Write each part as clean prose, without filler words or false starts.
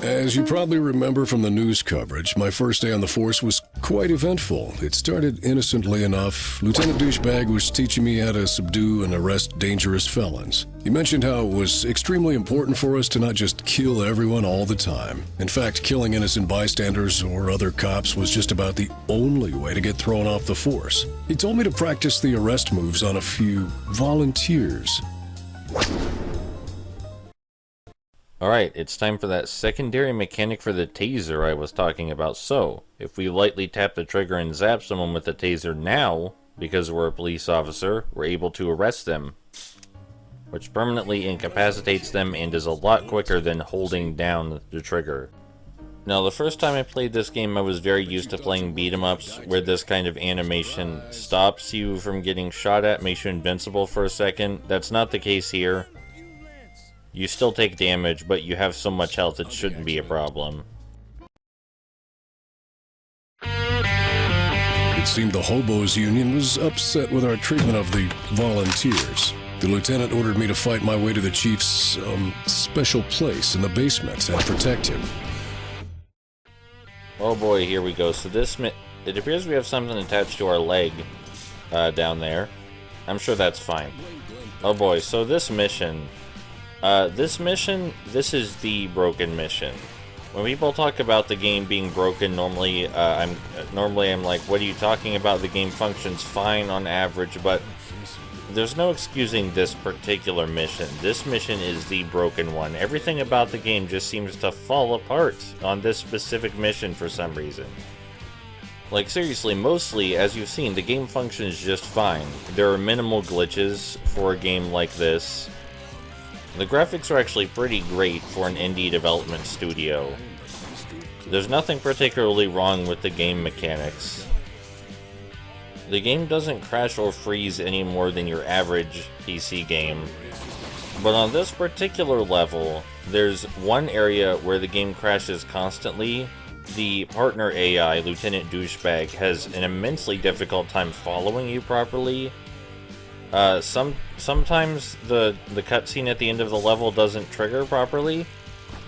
As you probably remember from the news coverage, my first day on the force was quite eventful. It started innocently enough. Lieutenant Douchebag was teaching me how to subdue and arrest dangerous felons. He mentioned how it was extremely important for us to not just kill everyone all the time. In fact, killing innocent bystanders or other cops was just about the only way to get thrown off the force. He told me to practice the arrest moves on a few volunteers. Alright, it's time for that secondary mechanic for the taser I was talking about. So, if we lightly tap the trigger and zap someone with the taser now, because we're a police officer, we're able to arrest them, which permanently incapacitates them and is a lot quicker than holding down the trigger. Now, the first time I played this game, I was very used to playing beat-em-ups, where this kind of animation stops you from getting shot at, makes you invincible for a second. That's not the case here. You still take damage, but you have so much health it shouldn't be a problem. It seemed the Hobos Union was upset with our treatment of the volunteers. The lieutenant ordered me to fight my way to the chief's, special place in the basement and protect him. Oh boy, here we go. So it appears we have something attached to our leg, down there. I'm sure that's fine. Oh boy, so this mission, this is the broken mission. When people talk about the game being broken, normally I'm like, what are you talking about? The game functions fine on average, but there's no excusing this particular mission. This mission is the broken one. Everything about the game just seems to fall apart on this specific mission for some reason. Like, seriously, mostly, as you've seen, the game functions just fine. There are minimal glitches for a game like this. The graphics are actually pretty great for an indie development studio. There's nothing particularly wrong with the game mechanics. The game doesn't crash or freeze any more than your average PC game. But on this particular level, there's one area where the game crashes constantly. The partner AI, Lieutenant Douchebag, has an immensely difficult time following you properly. Sometimes the cutscene at the end of the level doesn't trigger properly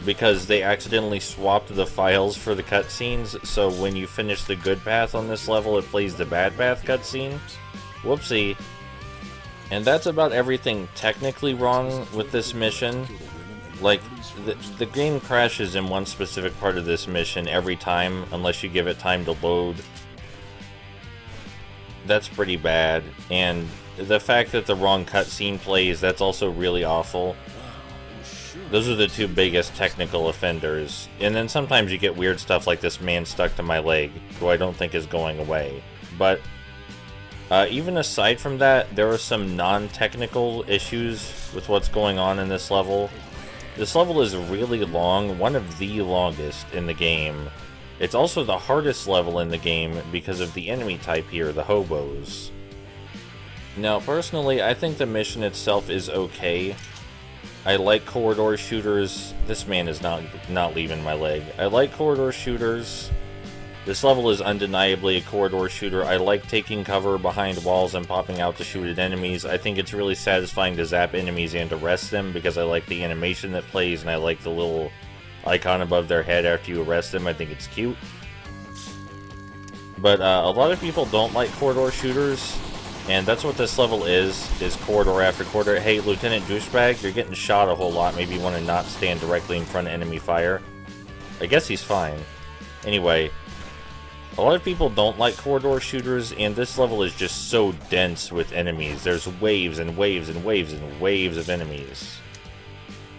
because they accidentally swapped the files for the cutscenes, so when you finish the good path on this level, it plays the bad path cutscene. Whoopsie. And that's about everything technically wrong with this mission. Like, the game crashes in one specific part of this mission every time, unless you give it time to load. That's pretty bad, and the fact that the wrong cutscene plays, that's also really awful. Those are the two biggest technical offenders. And then sometimes you get weird stuff like this man stuck to my leg, who I don't think is going away. But even aside from that, there are some non-technical issues with what's going on in this level. This level is really long, one of the longest in the game. It's also the hardest level in the game because of the enemy type here, the hobos. Now, personally, I think the mission itself is okay. I like corridor shooters. This man is not leaving my leg. I like corridor shooters. This level is undeniably a corridor shooter. I like taking cover behind walls and popping out to shoot at enemies. I think it's really satisfying to zap enemies and arrest them because I like the animation that plays and I like the little icon above their head after you arrest them. I think it's cute. But a lot of people don't like corridor shooters. And that's what this level is corridor after corridor. Hey, Lieutenant Douchebag, you're getting shot a whole lot. Maybe you want to not stand directly in front of enemy fire. I guess he's fine. Anyway, a lot of people don't like corridor shooters, and this level is just so dense with enemies. There's waves and waves and waves and waves of enemies.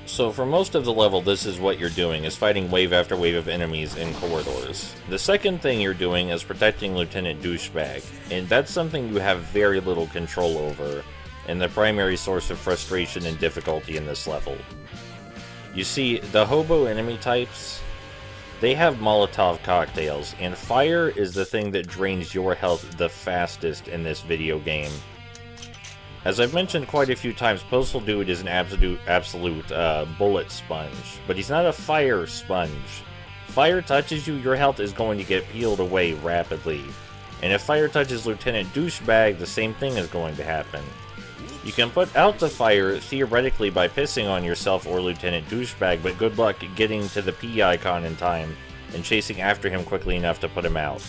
So for most of the level, this is what you're doing, is fighting wave after wave of enemies in corridors. The second thing you're doing is protecting Lieutenant Douchebag, and that's something you have very little control over, and the primary source of frustration and difficulty in this level. You see, the hobo enemy types, they have Molotov cocktails, and fire is the thing that drains your health the fastest in this video game. As I've mentioned quite a few times, Postal Dude is an absolute bullet sponge, but he's not a fire sponge. Fire touches you, your health is going to get peeled away rapidly. And if fire touches Lieutenant Douchebag, the same thing is going to happen. You can put out the fire, theoretically, by pissing on yourself or Lieutenant Douchebag, but good luck getting to the P icon in time and chasing after him quickly enough to put him out.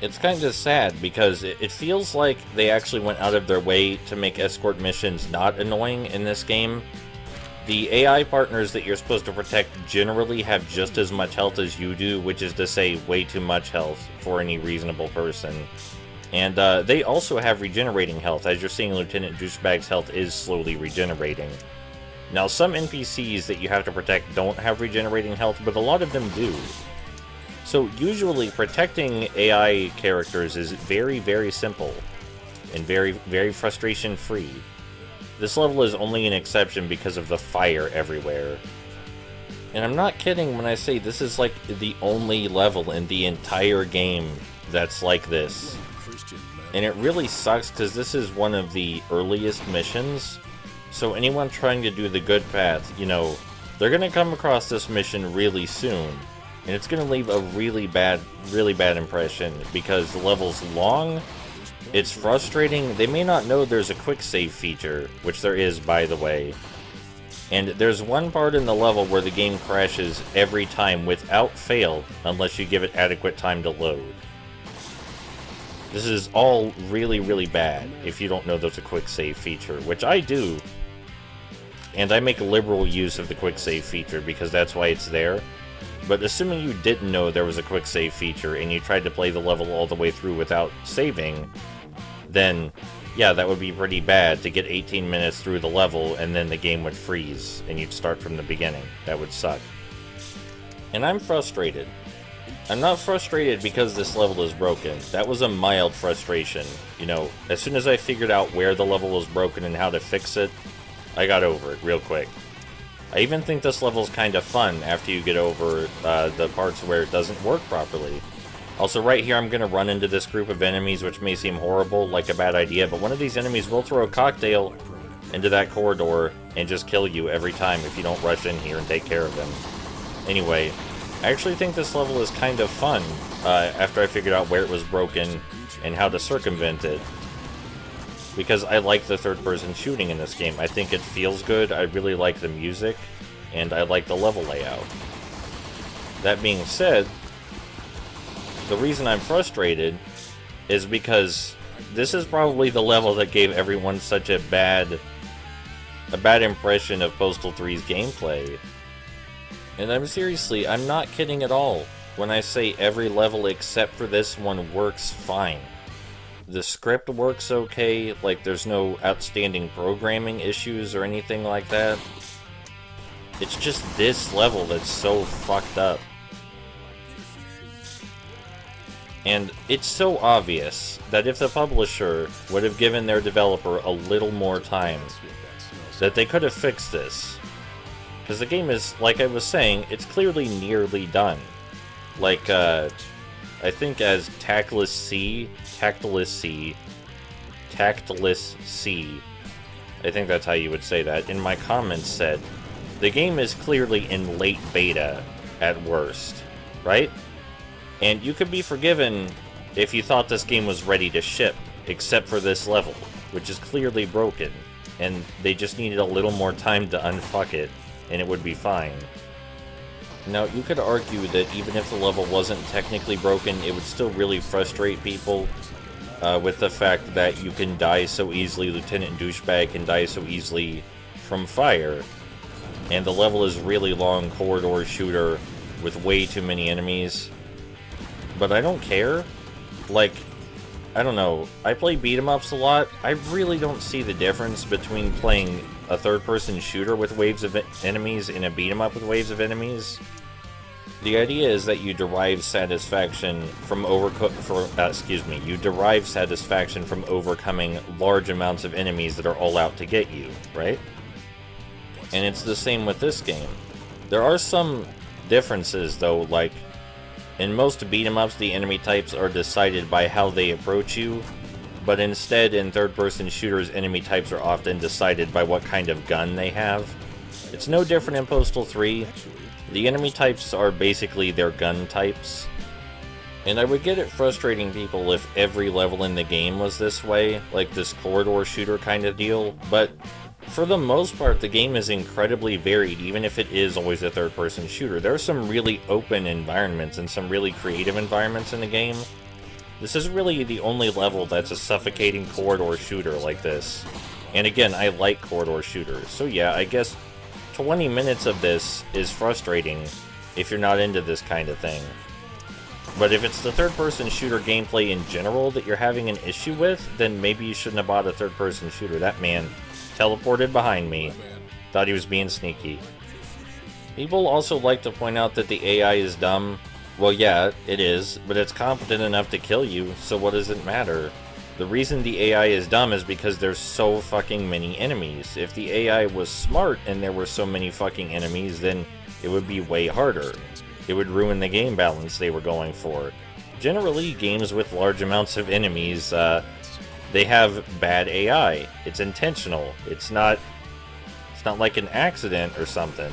It's kind of sad, because it feels like they actually went out of their way to make escort missions not annoying in this game. The AI partners that you're supposed to protect generally have just as much health as you do, which is to say way too much health for any reasonable person. And they also have regenerating health. As you're seeing, Lieutenant Douchebag's health is slowly regenerating. Now, some NPCs that you have to protect don't have regenerating health, but a lot of them do. So usually protecting AI characters is very, very simple and very, very frustration-free. This level is only an exception because of the fire everywhere. And I'm not kidding when I say this is like the only level in the entire game that's like this. And it really sucks because this is one of the earliest missions. So anyone trying to do the good path, you know, they're going to come across this mission really soon. And it's going to leave a really bad impression because the level's long, it's frustrating. They may not know there's a quick save feature, which there is, by the way. And there's one part in the level where the game crashes every time without fail unless you give it adequate time to load. This is all really, really bad if you don't know there's a quick save feature, which I do. And I make liberal use of the quick save feature because that's why it's there. But assuming you didn't know there was a quick save feature and you tried to play the level all the way through without saving, then yeah, that would be pretty bad to get 18 minutes through the level and then the game would freeze and you'd start from the beginning. That would suck. And I'm frustrated. I'm not frustrated because this level is broken. That was a mild frustration. You know, as soon as I figured out where the level was broken and how to fix it, I got over it real quick. I even think this level's kind of fun after you get over the parts where it doesn't work properly. Also, right here I'm going to run into this group of enemies, which may seem horrible, like a bad idea, but one of these enemies will throw a cocktail into that corridor and just kill you every time if you don't rush in here and take care of them. Anyway, I actually think this level is kind of fun after I figured out where it was broken and how to circumvent it. Because I like the third-person shooting in this game. I think it feels good, I really like the music, and I like the level layout. That being said, the reason I'm frustrated is because this is probably the level that gave everyone such a bad impression of Postal 3's gameplay. And I'm not kidding at all when I say every level except for this one works fine. The script works okay, like there's no outstanding programming issues or anything like that. It's just this level that's so fucked up. And it's so obvious that if the publisher would have given their developer a little more time, that they could have fixed this. Because the game is, like I was saying, it's clearly nearly done. Like, I think as Tactless C, I think that's how you would say that, in my comments said, the game is clearly in late beta, at worst, right? And you could be forgiven if you thought this game was ready to ship, except for this level, which is clearly broken, and they just needed a little more time to unfuck it, and it would be fine. Now, you could argue that even if the level wasn't technically broken, it would still really frustrate people with the fact that you can die so easily, Lieutenant Douchebag can die so easily from fire, and the level is really long corridor shooter with way too many enemies. But I don't care. Like, I don't know, I play beat-em-ups a lot. I really don't see the difference between playing a third-person shooter with waves of enemies and a beat-em-up with waves of enemies. The idea is that you derive satisfaction from overcoming large amounts of enemies that are all out to get you, right? And it's the same with this game. There are some differences, though, like, in most beat-em-ups, the enemy types are decided by how they approach you, but instead, in third-person shooters, enemy types are often decided by what kind of gun they have. It's no different in Postal 3. The enemy types are basically their gun types. And I would get it frustrating people if every level in the game was this way, like this corridor shooter kind of deal, but for the most part, the game is incredibly varied, even if it is always a third-person shooter. There are some really open environments and some really creative environments in the game. This is really the only level that's a suffocating corridor shooter like this. And again, I like corridor shooters, so yeah, I guess 20 minutes of this is frustrating if you're not into this kind of thing. But if it's the third-person shooter gameplay in general that you're having an issue with, then maybe you shouldn't have bought a third-person shooter. That man teleported behind me. Thought he was being sneaky. People also like to point out that the AI is dumb. Well, yeah, it is, but it's competent enough to kill you, so what does it matter? The reason the AI is dumb is because there's so fucking many enemies. If the AI was smart and there were so many fucking enemies, then it would be way harder. It would ruin the game balance they were going for. Generally, games with large amounts of enemies, they have bad AI. It's intentional. It's not like an accident or something.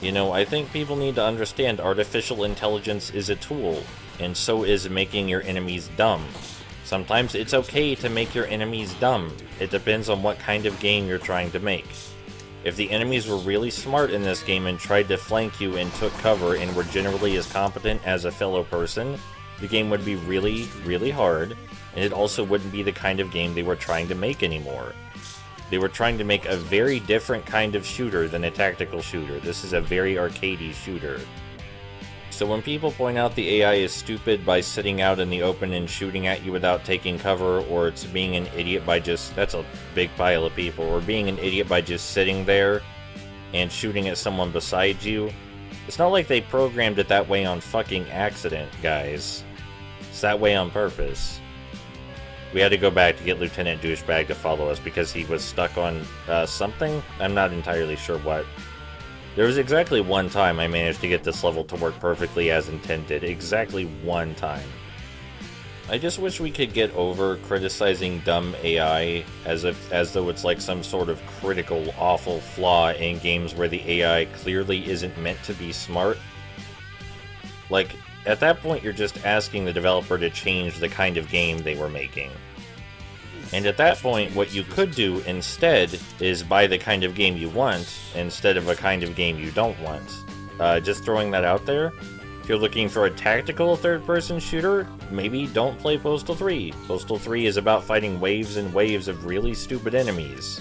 You know, I think people need to understand artificial intelligence is a tool, and so is making your enemies dumb. Sometimes it's okay to make your enemies dumb. It depends on what kind of game you're trying to make. If the enemies were really smart in this game and tried to flank you and took cover and were generally as competent as a fellow person, the game would be really, really hard, and it also wouldn't be the kind of game they were trying to make anymore. They were trying to make a very different kind of shooter than a tactical shooter. This is a very arcadey shooter. So when people point out the AI is stupid by sitting out in the open and shooting at you without taking cover, or it's being an idiot by just, that's a big pile of people, or being an idiot by just sitting there and shooting at someone beside you, it's not like they programmed it that way on fucking accident, guys. It's that way on purpose. We had to go back to get Lieutenant Douchebag to follow us because he was stuck on something? I'm not entirely sure what. There was exactly one time I managed to get this level to work perfectly as intended. Exactly one time. I just wish we could get over criticizing dumb AI as though it's like some sort of critical, awful flaw in games where the AI clearly isn't meant to be smart. Like, at that point you're just asking the developer to change the kind of game they were making. And at that point, what you could do instead is buy the kind of game you want instead of a kind of game you don't want. Just throwing that out there. If you're looking for a tactical third-person shooter, maybe don't play Postal 3. Postal 3 is about fighting waves and waves of really stupid enemies.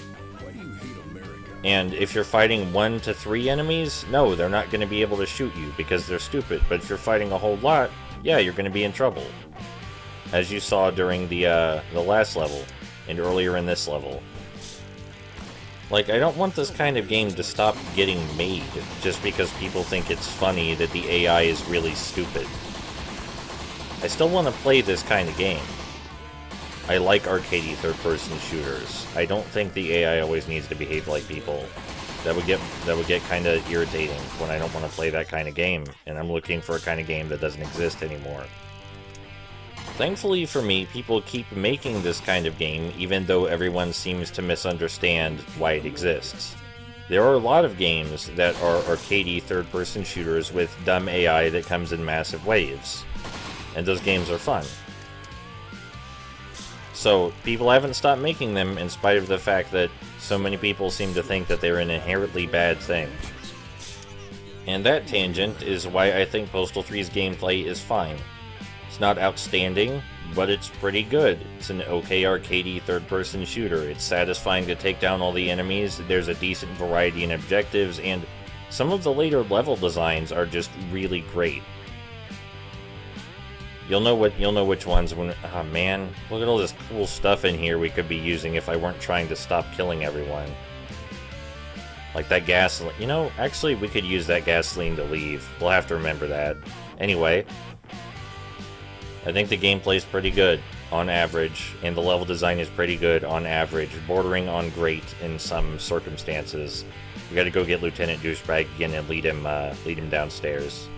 And if you're fighting 1 to 3 enemies, no, they're not going to be able to shoot you because they're stupid. But if you're fighting a whole lot, yeah, you're going to be in trouble. As you saw during the last level, and earlier in this level. Like, I don't want this kind of game to stop getting made, just because people think it's funny that the AI is really stupid. I still want to play this kind of game. I like arcadey third-person shooters. I don't think the AI always needs to behave like people. That would get kind of irritating when I don't want to play that kind of game, and I'm looking for a kind of game that doesn't exist anymore. Thankfully for me, people keep making this kind of game, even though everyone seems to misunderstand why it exists. There are a lot of games that are arcadey third-person shooters with dumb AI that comes in massive waves, and those games are fun. So, people haven't stopped making them in spite of the fact that so many people seem to think that they're an inherently bad thing. And that tangent is why I think Postal 3's gameplay is fine. It's not outstanding, but it's pretty good. It's an okay arcadey third-person shooter. It's satisfying to take down all the enemies, there's a decent variety in objectives, and some of the later level designs are just really great. You'll know which ones when... Oh man, look at all this cool stuff in here we could be using if I weren't trying to stop killing everyone. Like that gasoline. You know, actually we could use that gasoline to leave. We'll have to remember that. Anyway, I think the gameplay's pretty good on average, and the level design is pretty good on average, bordering on great in some circumstances. We gotta go get Lieutenant Douchebag again and lead him downstairs.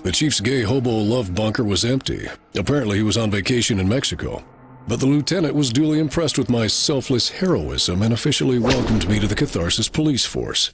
The chief's gay hobo love bunker was empty. Apparently he was on vacation in Mexico. But the lieutenant was duly impressed with my selfless heroism and officially welcomed me to the Catharsis police force.